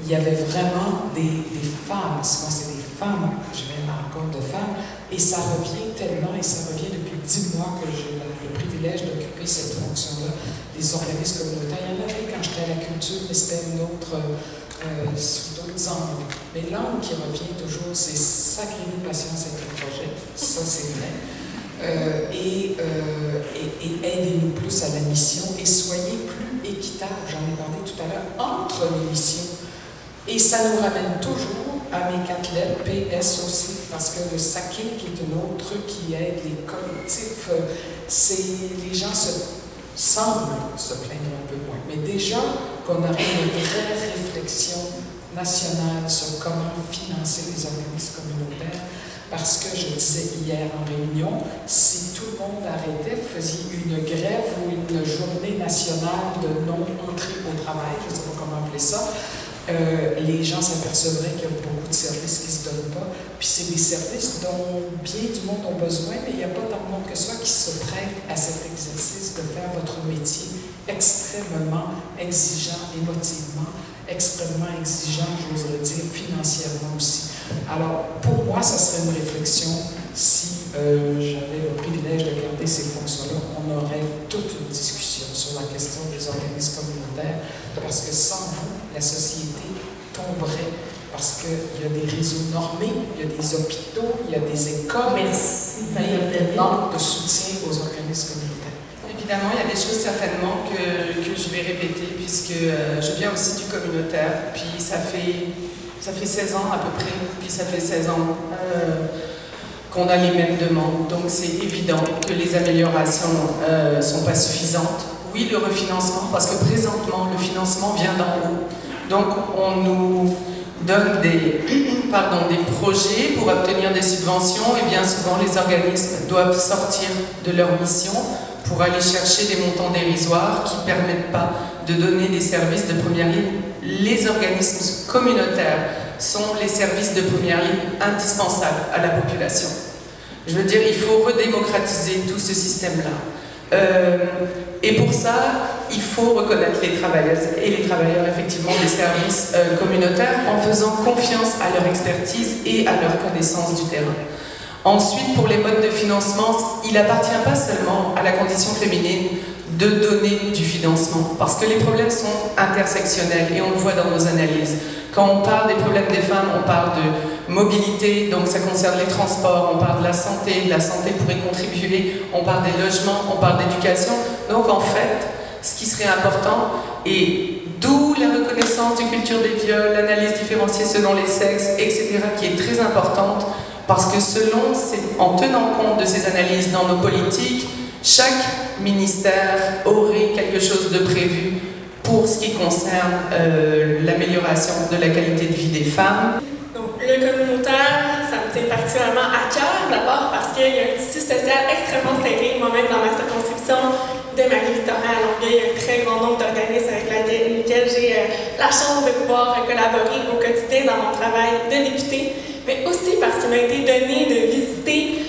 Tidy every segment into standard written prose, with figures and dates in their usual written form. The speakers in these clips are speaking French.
il y avait vraiment des femmes, souvent c'est des femmes, je viens encore de femmes, et ça revient tellement, et ça revient depuis 10 mois que j'ai le privilège d'occuper cette fonction-là, des organismes communautaires. Il y en avait quand j'étais à la culture, mais c'était une autre, sous d'autres angles. Mais l'angle qui revient toujours, c'est sacrez-nous patience avec le projet, ça c'est vrai. Et aidez-nous plus à la mission et soyez plus équitables, j'en ai parlé tout à l'heure, entre les missions. Et ça nous ramène toujours à mes 4 lettres, PS aussi, parce que le SAKIL, qui est un autre truc qui aide les collectifs, les gens semblent se plaindre un peu moins. Mais déjà qu'on aurait une vraie réflexion nationale sur comment financer les organismes communautaires, parce que je disais hier en réunion, si tout le monde arrêtait, faisait une grève ou une journée nationale de non-entrée au travail, je ne sais pas comment appeler ça, les gens s'apercevraient qu'il y a beaucoup de services qui ne se donnent pas. Puis c'est des services dont bien du monde a besoin, mais il n'y a pas tant de monde que ça qui se prête à cet exercice de faire votre métier extrêmement exigeant émotivement, extrêmement exigeant, j'oserais dire, financièrement aussi. Alors, pour moi, ça serait une réflexion si j'avais le privilège de garder ces fonctions-là, on aurait toute une discussion sur la question des organismes communautaires, parce que sans vous, la société tomberait, parce qu'il y a des réseaux normés, il y a des hôpitaux, il y a des écoles, mais il manque de soutien aux organismes communautaires. Évidemment, il y a des choses certainement que je vais répéter, puisque je viens aussi du communautaire, puis ça fait 16 ans à peu près, puis ça fait 16 ans qu'on a les mêmes demandes. Donc c'est évident que les améliorations ne sont pas suffisantes. Oui, le refinancement, parce que présentement, le financement vient d'en haut. Donc on nous donne des projets pour obtenir des subventions, et bien souvent les organismes doivent sortir de leur mission pour aller chercher des montants dérisoires qui ne permettent pas de donner des services de première ligne. Les organismes communautaires sont les services de première ligne indispensables à la population. Je veux dire, il faut redémocratiser tout ce système-là. Et pour ça, il faut reconnaître les travailleuses et les travailleurs, effectivement, des services communautaires en faisant confiance à leur expertise et à leur connaissance du terrain. Ensuite, pour les modes de financement, il n'appartient pas seulement à la condition féminine de donner du financement, parce que les problèmes sont intersectionnels et on le voit dans nos analyses. Quand on parle des problèmes des femmes, on parle de mobilité, donc ça concerne les transports, on parle de la santé pourrait contribuer, on parle des logements, on parle d'éducation. Donc en fait, ce qui serait important, et d'où la reconnaissance d'une culture des viols, l'analyse différenciée selon les sexes, etc., qui est très importante, parce que en tenant compte de ces analyses dans nos politiques, chaque ministère aurait quelque chose de prévu pour ce qui concerne l'amélioration de la qualité de vie des femmes. Donc, le communautaire, ça me tient particulièrement à cœur, d'abord parce qu'il y a un tissu social extrêmement serré. Moi-même, dans ma circonscription de Marie-Victorin à Longueuil, il y a un très grand nombre d'organismes avec lesquels j'ai la chance de pouvoir collaborer au quotidien dans mon travail de députée, mais aussi parce qu'il m'a été donné de visiter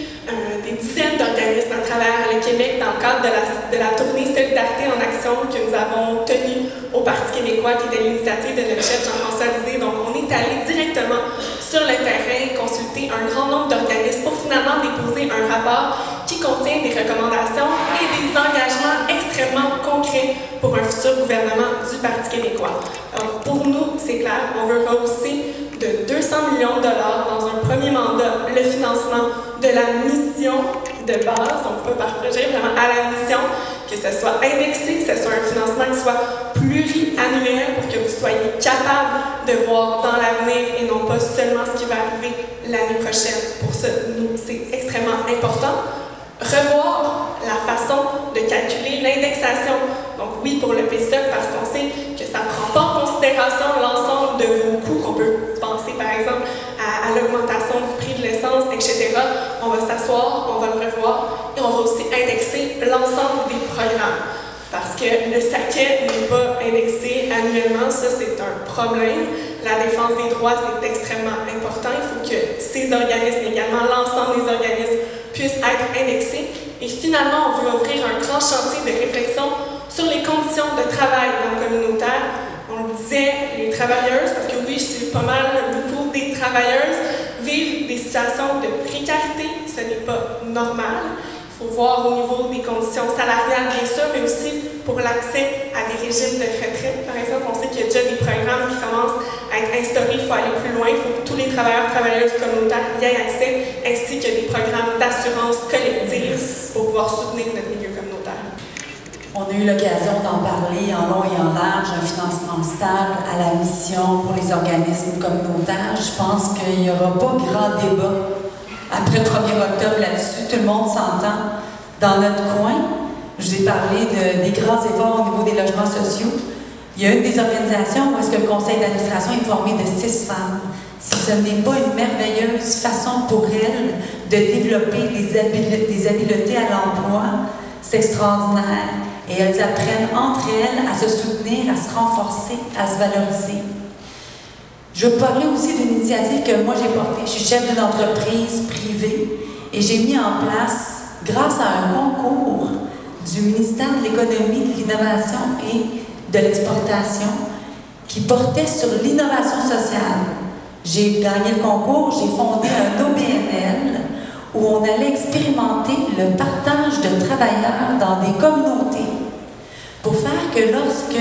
des dizaines d'organismes à travers le Québec dans le cadre de la tournée Solidarité en action que nous avons tenue au Parti québécois, qui était l'initiative de notre chef Jean-François Lisée. Donc, on est allé directement sur le terrain, consulter un grand nombre d'organismes pour finalement déposer un rapport qui contient des recommandations et des engagements extrêmement concrets pour un futur gouvernement du Parti québécois. Donc, pour nous, c'est clair, on veut rehausser de 200 millions de dollars dans un premier mandat le financement de la mission de base, donc pas par projet, vraiment à la mission, que ce soit indexé, que ce soit un financement qui soit pluriannuel pour que vous soyez capable de voir dans l'avenir et non pas seulement ce qui va arriver l'année prochaine. Pour ça, nous, c'est extrêmement important. Revoir la façon de calculer l'indexation. Donc oui, pour le PSOC, parce qu'on sait que ça ne prend pas en considération l'ensemble de vos coûts, qu'on peut penser par exemple à l'augmentation du prix de l'essence, etc. On va s'asseoir, on va le revoir et on va aussi indexer l'ensemble des programmes. Parce que le SAQET n'est pas indexé annuellement, ça c'est un problème. La défense des droits, c'est extrêmement important. Il faut que ces organismes, également l'ensemble des organismes, puissent être indexés. Et finalement, on veut ouvrir un grand chantier de réflexion sur les conditions de travail dans le communautaire. on le disait, les travailleuses, parce que oui, c'est pas mal beaucoup des travailleuses, vivent des situations de précarité, ce n'est pas normal. Il faut voir au niveau des conditions salariales, bien sûr, mais aussi pour l'accès à des régimes de retraite. Par exemple, on sait qu'il y a déjà des programmes qui commencent à être instaurés, il faut aller plus loin, il faut que tous les travailleurs et travailleuses communautaires y aient accès, ainsi que des programmes d'assurance collective pour pouvoir soutenir notre milieu communautaire. On a eu l'occasion d'en parler en long et en large, un financement stable à la mission pour les organismes communautaires. Je pense qu'il n'y aura pas grand débat après le 1er octobre là-dessus. Tout le monde s'entend. Dans notre coin, je vous ai parlé des grands efforts au niveau des logements sociaux. Il y a une des organisations où est-ce que le conseil d'administration est formé de 6 femmes. Si ce n'est pas une merveilleuse façon pour elles de développer des habiletés à l'emploi, c'est extraordinaire. Et elles apprennent entre elles à se soutenir, à se renforcer, à se valoriser. Je veux parler aussi d'une initiative que moi j'ai portée. Je suis chef d'une entreprise privée et j'ai mis en place, grâce à un concours du ministère de l'Économie, de l'Innovation et de l'Exportation, qui portait sur l'innovation sociale. J'ai gagné le concours, j'ai fondé un OBNL où on allait expérimenter le partage de travailleurs dans des communautés pour faire que lorsque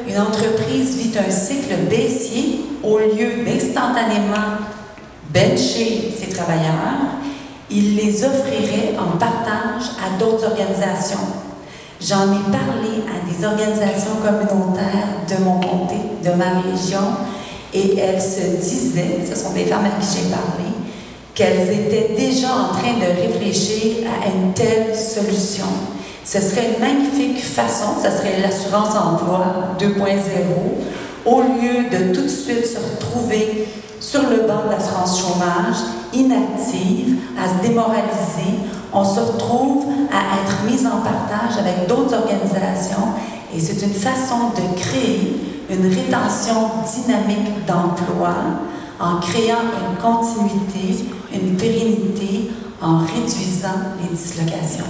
une entreprise vit un cycle baissier, au lieu d'instantanément bencher ses travailleurs, il les offrirait en partage à d'autres organisations. J'en ai parlé à des organisations communautaires de mon comté, de ma région, et elles se disaient, ce sont des femmes à qui j'ai parlé, qu'elles étaient déjà en train de réfléchir à une telle solution. Ce serait une magnifique façon, ce serait l'assurance emploi 2.0, au lieu de tout de suite se retrouver sur le banc de l'assurance chômage, inactive, à se démoraliser, on se retrouve à être mis en partage avec d'autres organisations et c'est une façon de créer une rétention dynamique d'emploi en créant une continuité, une pérennité, en réduisant les dislocations.